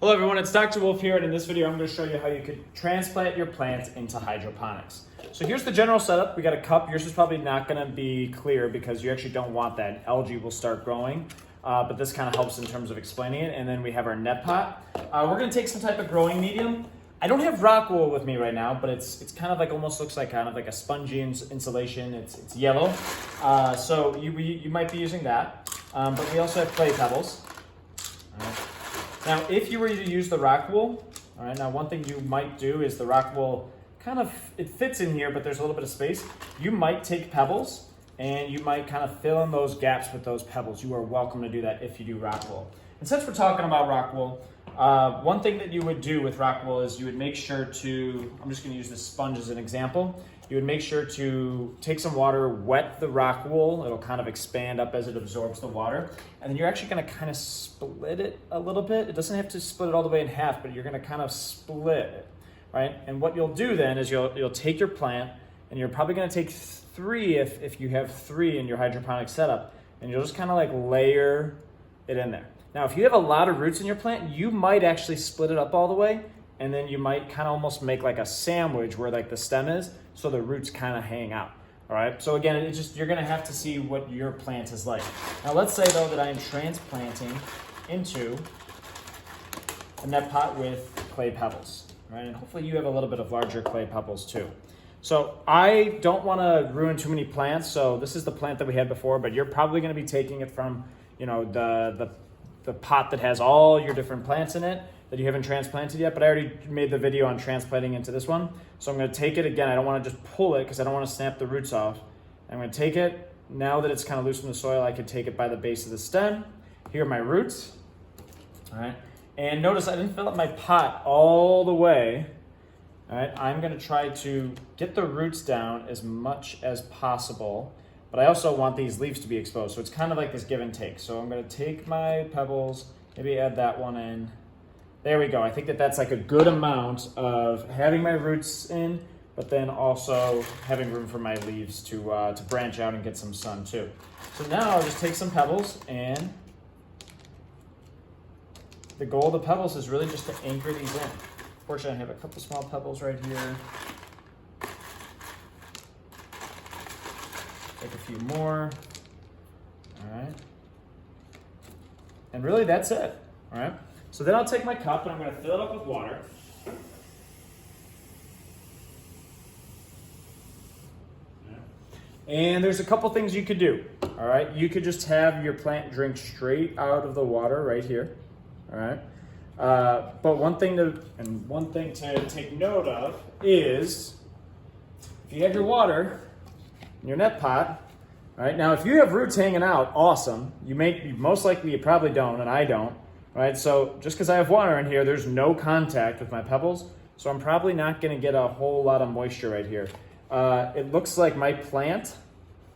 Hello everyone, it's Dr. Wolfe here, and in this video I'm going to show you how you could transplant your plants into hydroponics. So here's the general setup. We got a cup. Yours is probably not going to be clear because you actually don't want that. Algae will start growing, but this kind of helps in terms of explaining it. And then we have our net pot. We're going to take some type of growing medium. I don't have Rockwool with me right now, but it's kind of like, almost looks like kind of like a spongy insulation. It's yellow, so you might be using that. But we also have clay pebbles. All right. Now, if you were to use the Rockwool, all right, now one thing you might do is the Rockwool kind of, it fits in here, but there's a little bit of space. You might take pebbles and you might kind of fill in those gaps with those pebbles. You are welcome to do that if you do Rockwool. And since we're talking about Rockwool, one thing that you would do with Rockwool is you would make sure to, I'm just going to use this sponge as an example. You would make sure to take some water, wet the Rockwool. It'll kind of expand up as it absorbs the water. And then you're actually going to kind of split it a little bit. It doesn't have to split it all the way in half, but you're going to kind of split it, right? And what you'll do then is you'll take your plant, and you're probably going to take 3 if you have 3 in your hydroponic setup, and you'll just kind of like layer it in there. Now, if you have a lot of roots in your plant, you might actually split it up all the way, and then you might kind of almost make like a sandwich where like the stem is, so the roots kind of hang out. All right, so again, it's just, you're gonna have to see what your plant is like. Now let's say though that I'm transplanting into a net pot with clay pebbles, right? And hopefully you have a little bit of larger clay pebbles too. So I don't wanna ruin too many plants, so this is the plant that we had before, but you're probably gonna be taking it from, you know, the pot that has all your different plants in it that you haven't transplanted yet, but I already made the video on transplanting into this one. So I'm gonna take it again. I don't wanna just pull it because I don't wanna snap the roots off. I'm gonna take it, now that it's kind of loose in the soil, I can take it by the base of the stem. Here are my roots, all right? And notice I didn't fill up my pot all the way, all right? I'm gonna try to get the roots down as much as possible, but I also want these leaves to be exposed. So it's kind of like this give and take. So I'm gonna take my pebbles, maybe add that one in. There we go. I think that that's like a good amount of having my roots in, but then also having room for my leaves to branch out and get some sun too. So now I'll just take some pebbles, and the goal of the pebbles is really just to anchor these in. Fortunately, I have a couple small pebbles right here. Take a few more. All right. And really that's it. All right. So then I'll take my cup and I'm going to fill it up with water. And there's a couple things you could do. All right. You could just have your plant drink straight out of the water right here. All right. But one thing to take note of is if you have your water in your net pot, all right, now if you have roots hanging out, awesome. Most likely you probably don't, and I don't. Right, so just because I have water in here, there's no contact with my pebbles, so I'm probably not going to get a whole lot of moisture right here. It looks like my plant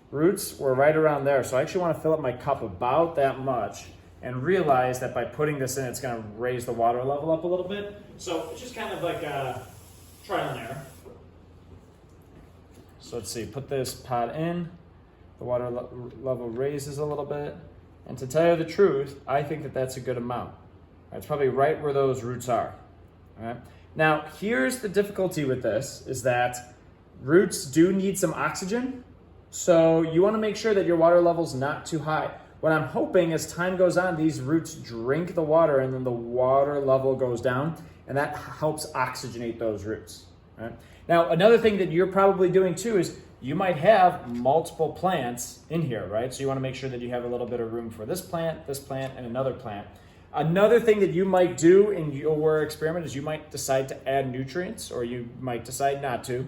roots were right around there, so I actually want to fill up my cup about that much and realize that by putting this in, it's going to raise the water level up a little bit. So it's just kind of like a trial and error. So let's see, put this pot in, the water level raises a little bit. And to tell you the truth, I think that that's a good amount. It's probably right where those roots are. All right. Now, here's the difficulty with this, is that roots do need some oxygen. So you want to make sure that your water level's not too high. What I'm hoping as time goes on, these roots drink the water and then the water level goes down, and that helps oxygenate those roots. All right. Now, another thing that you're probably doing too is you might have multiple plants in here, right? So you want to make sure that you have a little bit of room for this plant, and another plant. Another thing that you might do in your experiment is you might decide to add nutrients, or you might decide not to,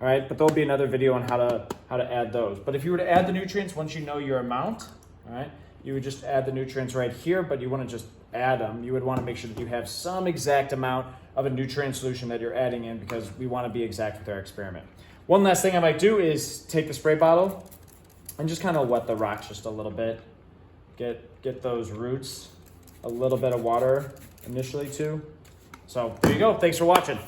all right? But there'll be another video on how to add those. But if you were to add the nutrients, once you know your amount, all right, you would just add the nutrients right here, but you want to just add them. You would want to make sure that you have some exact amount of a nutrient solution that you're adding in, because we want to be exact with our experiment. One last thing I might do is take the spray bottle and just kind of wet the rocks just a little bit. Get those roots a little bit of water initially too. So there you go. Thanks for watching.